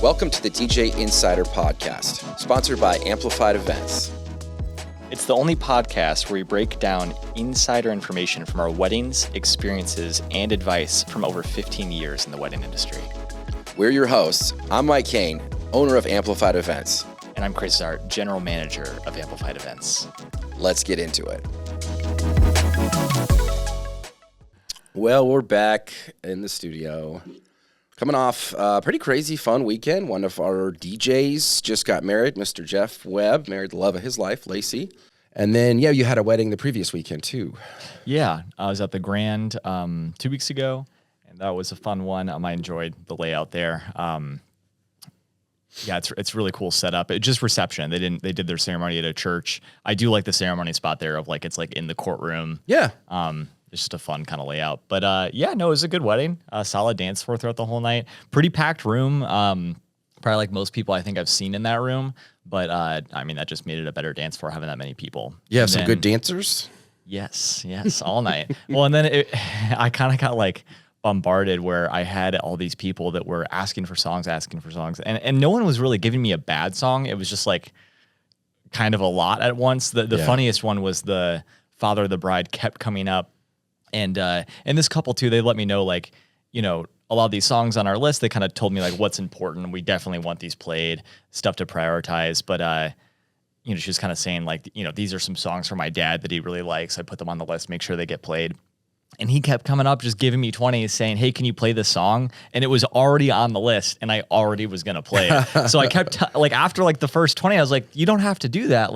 Welcome to the DJ Insider Podcast, sponsored by Amplified Events. It's the only podcast where we break down insider information from our weddings, experiences, and advice from over 15 years in the wedding industry. We're your hosts. I'm Mike Kane, owner of Amplified Events. And I'm Chris Zart, general manager of Amplified Events. Let's get into it. Well, we're back in the studio. Coming off a pretty crazy fun weekend. One of our DJs just got married, Mr. Jeff Webb, married the love of his life, Lacey. And then, you had a wedding the previous weekend, too. Yeah, I was at the Grand 2 weeks ago, and that was a fun one. I enjoyed the layout there. It's really cool setup. It just reception. They did their ceremony at a church. I do like the ceremony spot there of it's in the courtroom. Yeah. It's just a fun kind of layout. But it was a good wedding. Solid dance floor throughout the whole night. Pretty packed room. Probably like most people I think I've seen in that room. But that just made it a better dance floor having that many people. You have some good dancers? Yes, all night. Well, and then I kind of got bombarded where I had all these people that were asking for songs. And no one was really giving me a bad song. It was just kind of a lot at once. The funniest one was the father of the bride kept coming up. And this couple too, they let me know, a lot of these songs on our list, they kind of told me what's important. We definitely want these played, stuff to prioritize. But, she was kind of saying these are some songs from my dad that he really likes. I put them on the list, make sure they get played. And he kept coming up, just giving me 20s saying, hey, can you play this song? And it was already on the list and I already was going to play it. So I kept after the first 20, I was like, you don't have to do that.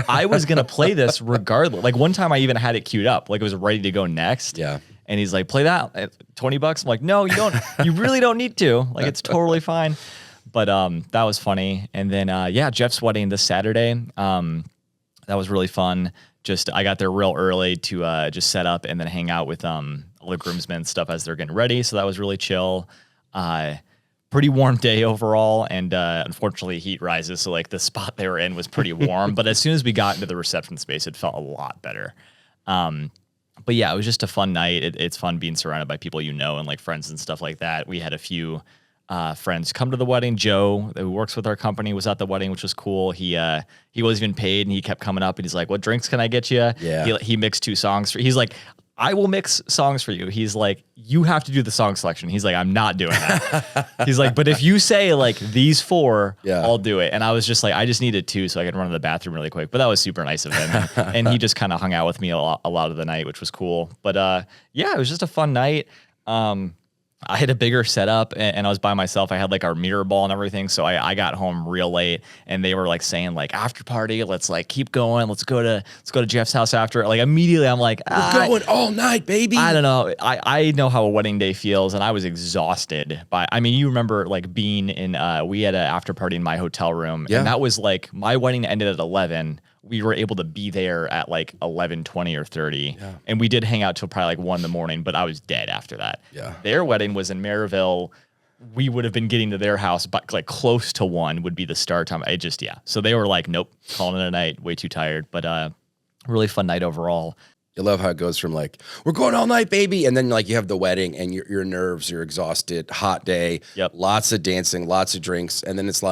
I was going to play this regardless. One time I even had it queued up. It was ready to go next. Yeah. And he's like, play that at $20. I'm like, no, you don't, you really don't need to. It's totally fine. But that was funny. And then, Jeff's wedding this Saturday. That was really fun. I got there real early to just set up and then hang out with all the groomsmen and stuff as they're getting ready. So that was really chill. Pretty warm day overall. And unfortunately, heat rises. So the spot they were in was pretty warm. But as soon as we got into the reception space, it felt a lot better. But yeah, it was just a fun night. It's fun being surrounded by people and friends and stuff like that. We had a few friends come to the wedding. Joe, who works with our company, was at the wedding, which was cool. He wasn't even paid, and he kept coming up, and he's like, what drinks can I get you? Yeah. He mixed 2 songs. He's like, I will mix songs for you. He's like, you have to do the song selection. He's like, I'm not doing that. He's like, but if you say these 4, I'll do it. And I was just I just needed 2 so I could run to the bathroom really quick. But that was super nice of him. And he just kind of hung out with me a lot of the night, which was cool. But it was just a fun night. I had a bigger setup and I was by myself. I had our mirror ball and everything. So I got home real late and they were saying after party, let's keep going. Let's go to Jeff's house after. Immediately I'm like, we're going all night, baby. I don't know. I know how a wedding day feels and I was exhausted you remember being in, we had an after party in my hotel room and that was my wedding ended at 11. We were able to be there at 11:20 or 30. Yeah. And we did hang out till probably 1 in the morning, but I was dead after that. Yeah. Their wedding was in Maryville. We would have been getting to their house, but close to 1 would be the start time. So they were nope, calling it a night, way too tired, but really fun night overall. You love how it goes from we're going all night, baby. And then you have the wedding and your nerves, you're exhausted, hot day, lots of dancing, lots of drinks. And then it's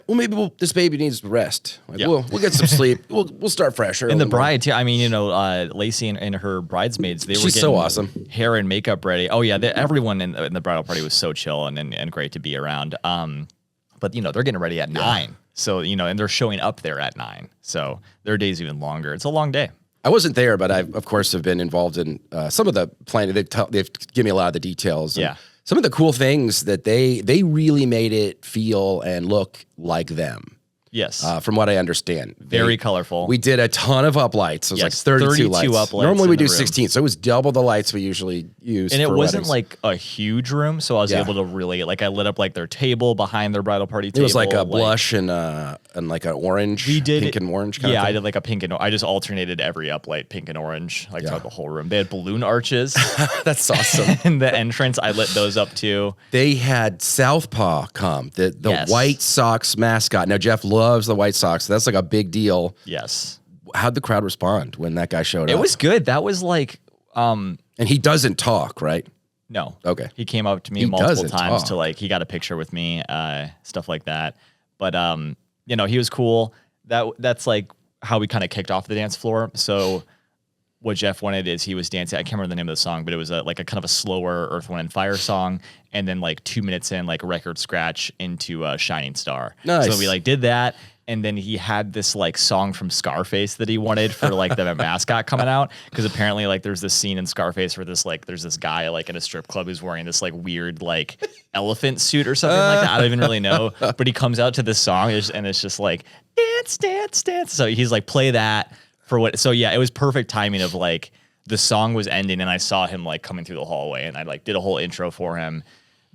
maybe this baby needs rest. We'll get some sleep. We'll start fresh. And the bride too. Lacey and her bridesmaids, they were getting so awesome. Hair and makeup ready. Oh yeah, everyone in the bridal party was so chill and great to be around. But they're getting ready at 9. So and they're showing up there at 9. So their day's even longer. It's a long day. I wasn't there, but I of course have been involved in some of the planning. They've given me a lot of the details. Yeah. Some of the cool things that they really made it feel and look like them. Yes. From what I understand. Very colorful. We did a ton of uplights. It was 32 lights. Uplights. Normally we do 16, so it was double the lights we usually use. And it wasn't weddings. a huge room, so I was able to really I lit up their table behind their bridal party table. It was a blush and an orange. We did pink and orange kind of thing. I did a pink and I just alternated every uplight pink and orange throughout the whole room. They had balloon arches. That's awesome. In the entrance, I lit those up too. They had Southpaw come, the White Sox mascot. Now Jeff loves the White Sox. So that's a big deal. Yes. How'd the crowd respond when that guy showed up? It was good. That was and he doesn't talk, right? No. Okay. He came up to me He multiple doesn't times to talk. like, he got a picture with me, stuff like that. But you know, he was cool. That's like how we kind of kicked off the dance floor. So what Jeff wanted is he was dancing. I can't remember the name of the song, but it was like a kind of a slower Earth, Wind, and Fire song. And then like 2 minutes in, like record scratch into Shining Star. Nice. So we like did that. And then he had this like song from Scarface that he wanted for like the mascot coming out. Cause apparently like there's this scene in Scarface where there's this guy like in a strip club who's wearing this like weird like elephant suit or something like that. I don't even really know. But he comes out to this song and it's just like dance, dance, dance. So he's like, play that for what. So yeah, it was perfect timing of like the song was ending and I saw him like coming through the hallway and I like did a whole intro for him.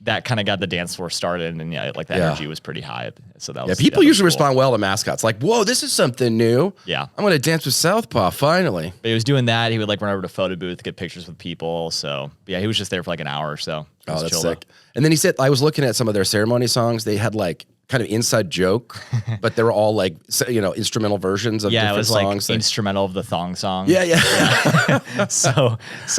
That kind of got the dance floor started, and yeah, like the energy was pretty high. So that was People that was usually cool. respond well to mascots. Like, whoa, this is something new. Yeah. I'm going to dance with Southpaw, finally. But he was doing that. He would like run over to photo booth, get pictures with people. So but yeah, he was just there for like an hour or so. It was Oh, that's chill, sick. And then he said, I was looking at some of their ceremony songs. They had like kind of inside joke, but they were all like, instrumental versions of Yeah, different it was like songs. instrumental of the thong song. Yeah. So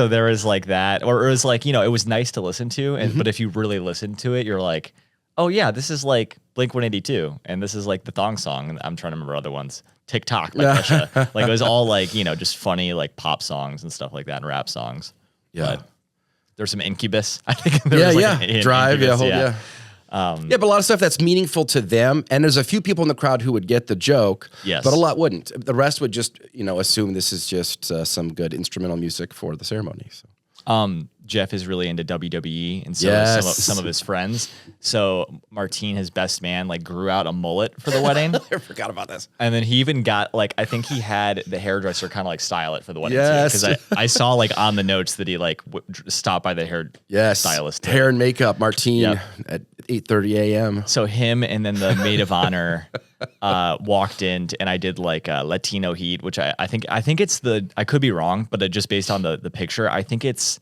there was like that, or it was like, it was nice to listen to, and but if you really listen to it, you're like, oh yeah, this is like Blink-182, and this is like the thong song. And I'm trying to remember other ones. TikTok, like Usher. Like it was all like just funny like pop songs and stuff like that, and rap songs. Yeah. But there's some Incubus. I think there was like an Drive, Incubus, yeah. But a lot of stuff that's meaningful to them, and there's a few people in the crowd who would get the joke, Yes. but a lot wouldn't. The rest would just, assume this is just some good instrumental music for the ceremony. So. Jeff is really into WWE, and so Yes. some of his friends. So Martine, his best man, like grew out a mullet for the wedding, I forgot about this. and then he even got like I think he had the hairdresser kind of like style it for the wedding Yes. because I saw like on the notes that he like stopped by the hair stylist. Hair and makeup, Martine Yep. at 8:30 a.m. So him and then the maid of honor walked in, and I did like Latino Heat, which I think it's I could be wrong, but just based on the picture, I think it's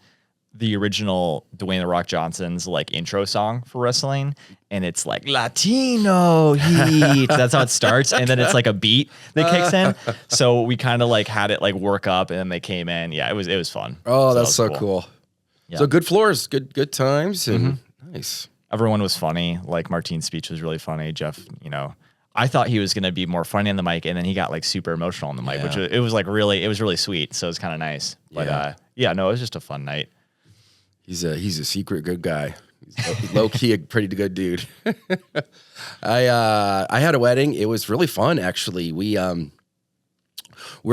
the original Dwayne The Rock Johnson's like intro song for wrestling, and it's like Latino Heat. That's how it starts, and then it's like a beat that kicks in. So we kind of like had it like work up, and then they came in. Yeah, it was fun. Oh, that that's was so cool. Yeah. So good floors, good times, and nice. Everyone was funny. Like Martine's speech was really funny. Jeff, I thought he was going to be more funny on the mic, and then he got like super emotional on the mic, which it was really sweet. So it was kind of nice. But no, it was just a fun night. He's a secret good guy. He's low key a pretty good dude. I had a wedding. It was really fun actually. We're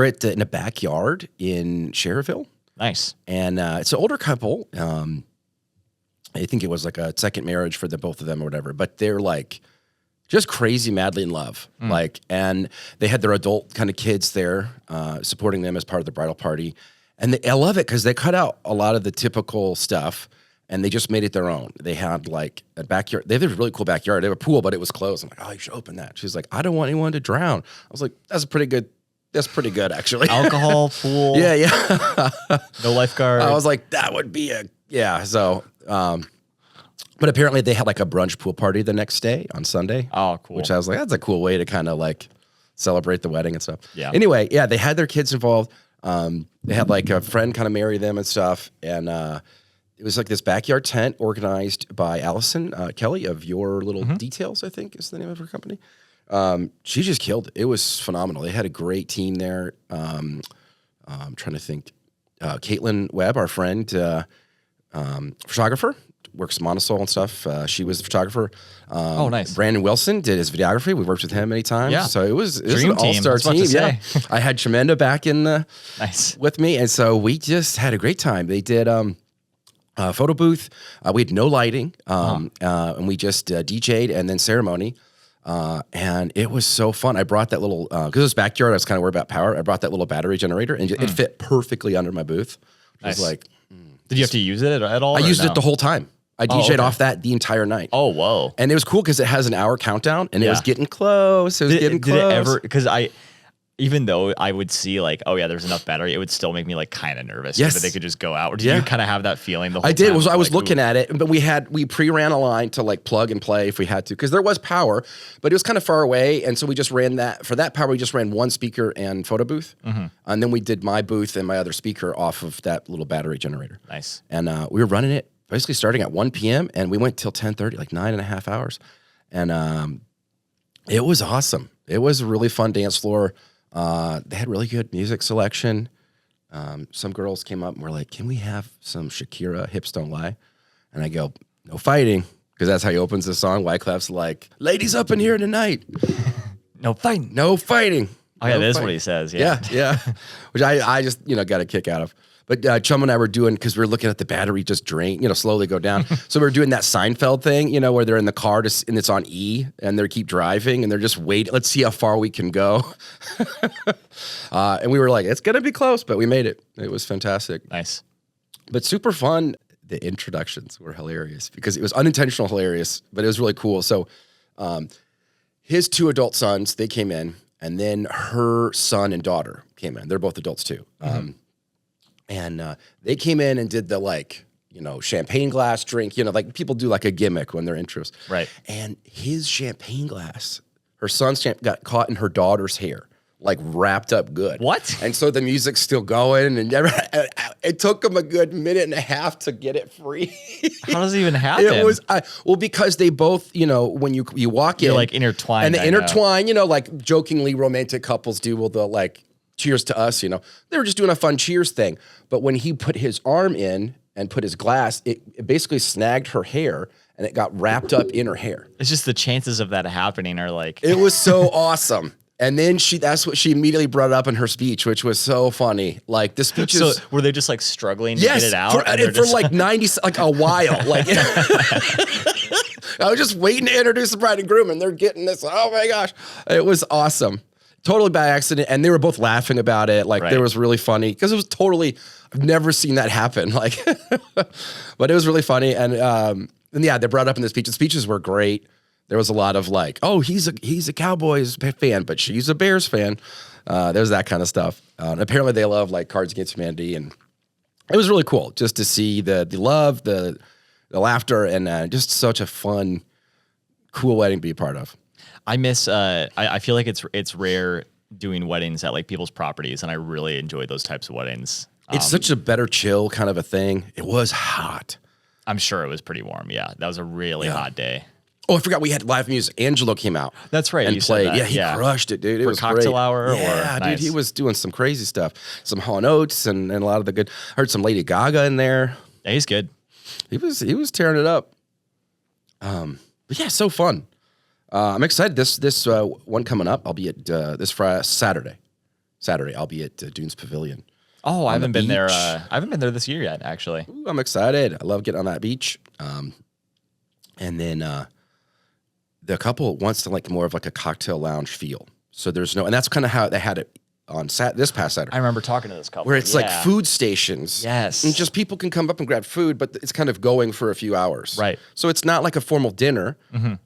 in a backyard in Cherville. Nice. And it's an older couple. I think it was like a second marriage for the both of them or whatever. But they're like just crazy, madly in love. And they had their adult kind of kids there supporting them as part of the bridal party. And I love it because they cut out a lot of the typical stuff and they just made it their own. They had like a backyard. They have a really cool backyard. They have a pool, but it was closed. I'm like, oh, you should open that. She's like, I don't want anyone to drown. I was like, that's pretty good, actually. Alcohol, pool. Yeah. No lifeguard. I was like, that would be so, but apparently they had like a brunch pool party the next day on Sunday. Oh, cool. Which I was like, that's a cool way to kind of like celebrate the wedding and stuff. Yeah. Anyway, they had their kids involved. They had like a friend kind of marry them and stuff. And it was like this backyard tent organized by Allison Kelly of Your Little Details, I think is the name of her company. She just killed it. It was phenomenal. They had a great team there. I'm trying to think. Caitlin Webb, our friend, photographer, works Monosol and stuff. She was the photographer. Oh, nice. Brandon Wilson did his videography. We worked with him many times. Yeah. So it was Dream an team. all-star I was about team. to Yeah. say. I had Tremenda back in Nice. with me. And so we just had a great time. They did a photo booth. We had no lighting. And we just DJ'd and then ceremony. And it was so fun. I brought that little, because it was backyard, I was kind of worried about power. I brought that little battery generator and it fit perfectly under my booth. It was Nice. like, Did you have to use it at all? I or used no? it the whole time. I DJ'd okay. off that the entire night. Oh, whoa. And it was cool because it has an hour countdown and it was Yeah. getting close. It was getting close. Did it ever, because even though I would see like, oh yeah, there's enough battery, it would still make me like kind of nervous Yes. that they could just go out. Or did Yeah. you kind of have that feeling the whole I did. time? I was Like, looking ooh. at it, but we pre-ran a line to like plug and play if we had to, because there was power, but it was kind of far away, and so we just ran that. For that power, we just ran one speaker and photo booth, and then we did my booth and my other speaker off of that little battery generator. Nice. And we were running it basically starting at 1 p.m. and we went till 10:30, like 9.5 hours. And it was awesome. It was a really fun dance floor. They had really good music selection. Some girls came up and were like, can we have some Shakira, Hips Don't Lie? And I go, no fighting, because that's how he opens the song. Wyclef's like, ladies up in here tonight. No fighting. No fighting. Oh, yeah, No that is fighting. what he says. Yeah. Which I just, got a kick out of. But Chum and I were doing, because we were looking at the battery just drain, slowly go down. So we were doing that Seinfeld thing, where they're in the car and it's on E and they keep driving and they're just waiting. Let's see how far we can go. And we were like, it's going to be close, but we made it. It was fantastic. Nice. But super fun. The introductions were hilarious because it was unintentional hilarious, but it was really cool. So his 2 adult sons, they came in, and then her son and daughter came in. They're both adults too. And they came in and did the champagne glass drink, like people do like a gimmick when they're intros. Right. And his champagne glass, her son's got caught in her daughter's hair, like wrapped up good. What? And so the music's still going, and it took them a good minute and a half to get it free. How does it even happen? It was because they both, when you walk in, You're like intertwined. and they intertwine, like jokingly romantic couples do. Well, the like cheers to us, they were just doing a fun cheers thing. But when he put his arm in and put his glass, it basically snagged her hair and it got wrapped up in her hair. It's just the chances of that happening are like. It was so awesome. And then that's what she immediately brought up in her speech, which was so funny. Like the speech So is. were they just like struggling to get it out? For like 90, like a while. Like I was just waiting to introduce the bride and groom, and they're getting this. Oh my gosh, it was awesome. Totally by accident, and they were both laughing about it. Like It was really funny because it was totally. I've never seen that happen. Like, but it was really funny, and yeah, they brought up in the speech. The speeches were great. There was a lot of like, oh, he's a Cowboys fan, but she's a Bears fan. There's that kind of stuff. Apparently, they love like Cards Against Humanity, and it was really cool just to see the love, the laughter, and just such a fun, cool wedding to be a part of. I miss. I feel like it's rare doing weddings at like people's properties, and I really enjoy those types of weddings. It's such a better chill kind of a thing. It was hot. I'm sure it was pretty warm. Yeah, that was a really hot day. Oh, I forgot we had live music. Angelo came out. That's right. And you said played. that. Yeah, he crushed it, dude. It was cocktail great. hour. Yeah, or, dude, nice. he was doing some crazy stuff. Some Hall & Oates and a lot of the good. I heard some Lady Gaga in there. Yeah, he's good. He was tearing it up. But yeah, so fun. I'm excited. This one coming up. I'll be at this Friday, Saturday. I'll be at Dunes Pavilion. Oh, I haven't been there. beach. I haven't been there this year yet, actually. Ooh, I'm excited. I love getting on that beach. And then the couple wants to like more of like a cocktail lounge feel. So there's no, and that's kind of how they had it on this past Saturday. I remember talking to this couple. Where it's like food stations. Yes. And just people can come up and grab food, but it's kind of going for a few hours. Right. So it's not like a formal dinner.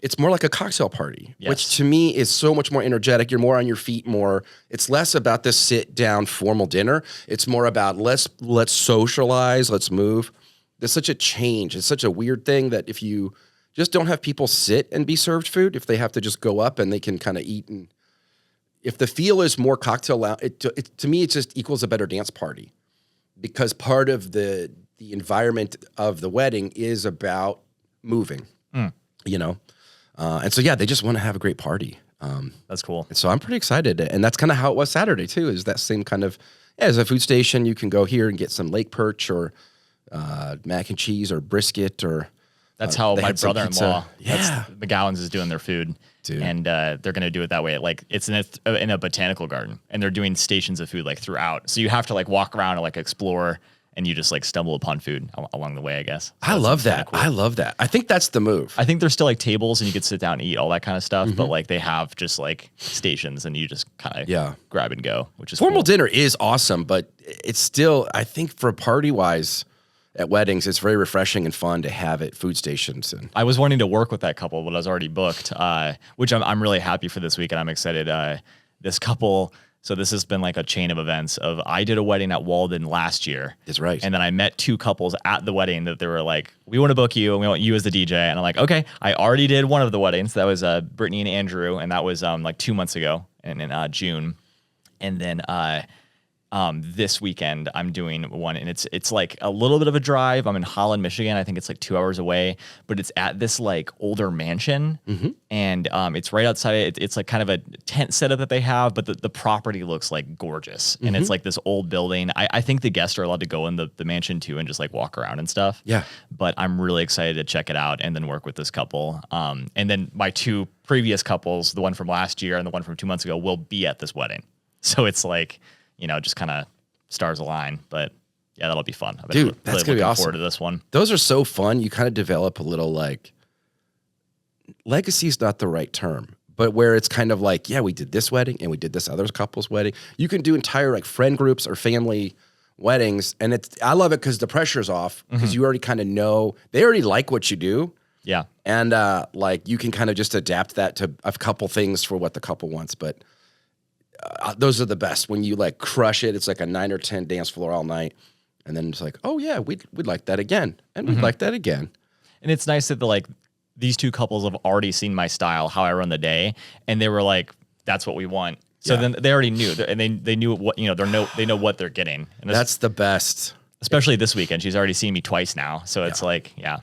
It's more like a cocktail party, Yes. which to me is so much more energetic. You're more on your feet more. It's less about this sit down formal dinner. It's more about let's socialize, let's move. There's such a change. It's such a weird thing that if you just don't have people sit and be served food, if they have to just go up and they can kind of eat, and if the feel is more cocktail lounge, to me, it just equals a better dance party, because part of the environment of the wedding is about moving, and so, yeah, they just want to have a great party. That's cool. And so I'm pretty excited. And that's kind of how it was Saturday too, is that same kind of, as a food station, you can go here and get some lake perch or mac and cheese or brisket or. That's how they my had some brother-in-law, pizza. Yeah. McGowan's, is doing their food. Dude. And they're going to do it that way. Like it's in a botanical garden, and they're doing stations of food like throughout. So you have to like walk around and like explore, and you just like stumble upon food along the way, I guess. So I love that. Cool. I love that. I think that's the move. I think there's still like tables and you could sit down and eat all that kind of stuff, but like they have just like stations and you just kind of grab and go, which is formal cool. dinner is awesome, but it's still, I think for party wise at weddings, it's very refreshing and fun to have at food stations. And I was wanting to work with that couple, but I was already booked, which I'm really happy for this week, and I'm excited. This couple, so this has been like a chain of events of, I did a wedding at Walden last year. That's right. And then I met two couples at the wedding that they were like, we want to book you and we want you as the DJ. And I'm like, okay, I already did one of the weddings. That was Brittany and Andrew. And that was like 2 months ago in June. And then this weekend I'm doing one, and it's like a little bit of a drive. I'm in Holland, Michigan. I think it's like 2 hours away, but it's at this like older mansion, and it's right outside. It's like kind of a tent setup that they have, but the property looks like gorgeous, and it's like this old building. I think the guests are allowed to go in the mansion too and just like walk around and stuff. Yeah. But I'm really excited to check it out and then work with this couple. And then my 2 previous couples, the one from last year and the one from 2 months ago, will be at this wedding. So it's like, just kind of stars align. But yeah, that'll be fun. Dude, that's going to be awesome. Forward to this one. Those are so fun. You kind of develop a little like, legacy is not the right term, but where it's kind of like, yeah, we did this wedding and we did this other couple's wedding. You can do entire like friend groups or family weddings. And I love it because the pressure's off because you already kind of know, they already like what you do. Yeah. And like you can kind of just adapt that to a couple things for what the couple wants. But those are the best when you like crush it. It's like a 9 or 10 dance floor all night. And then it's like, oh yeah, we'd like that again. And we'd like that again. And it's nice that these 2 couples have already seen my style, how I run the day. And they were like, that's what we want. So then they already knew, and they knew what, they know what they're getting. And that's the best. Especially this weekend. She's already seen me twice now. So it's like, yeah,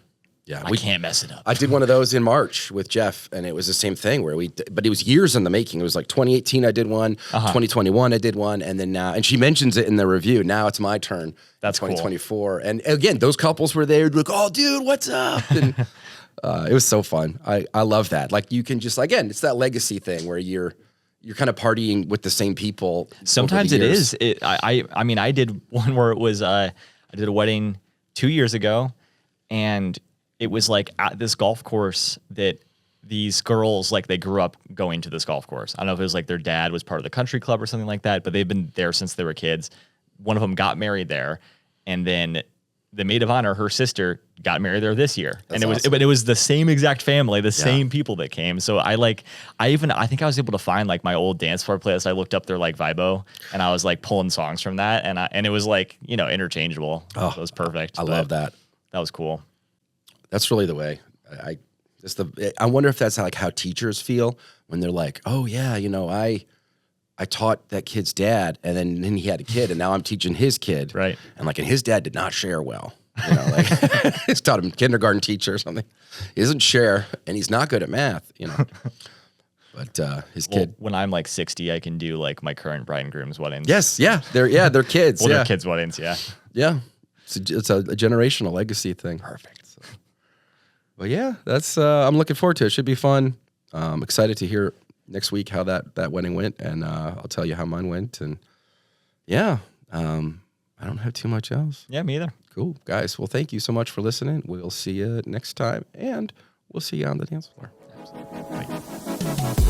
we can't mess it up. I did one of those in March with Jeff, and it was the same thing but it was years in the making. It was like 2018 I did one, 2021 I did one, and then now, and she mentions it in the review. Now it's my turn. That's 2024. Cool. And again, those couples were there, like, oh, dude, what's up? And it was so fun. I love that. Like you can just, again, it's that legacy thing where you're kind of partying with the same people. Sometimes it is. I mean, I did one where it was, I did a wedding 2 years ago, and it was like at this golf course that these girls, like they grew up going to this golf course. I don't know if it was like their dad was part of the country club or something like that, but they've been there since they were kids. One of them got married there, and then the maid of honor, her sister, got married there this year. That's and awesome. It was the same exact family, the same people that came. So I think I was able to find like my old dance floor playlist. I looked up their like Vibo, and I was like pulling songs from that, and it was like, interchangeable. Oh, it was perfect. I love that. That was cool. That's really the way. I wonder if that's like how teachers feel when they're like, oh yeah, I taught that kid's dad, and then he had a kid, and now I'm teaching his kid. Right. And like, and his dad did not share well. Like he's taught him kindergarten teacher or something. He doesn't share, and he's not good at math, But his kid. When I'm like 60, I can do like my current bride and groom's weddings. Yes, yeah, they're kids. They're kids' weddings, yeah. Yeah, it's a generational legacy thing. Perfect. But yeah, that's I'm looking forward to it. Should be fun. I'm excited to hear next week how that wedding went, and I'll tell you how mine went. And yeah, I don't have too much else. Yeah, me either. Cool, guys. Well, thank you so much for listening. We'll see you next time, and we'll see you on the dance floor. Absolutely. Bye.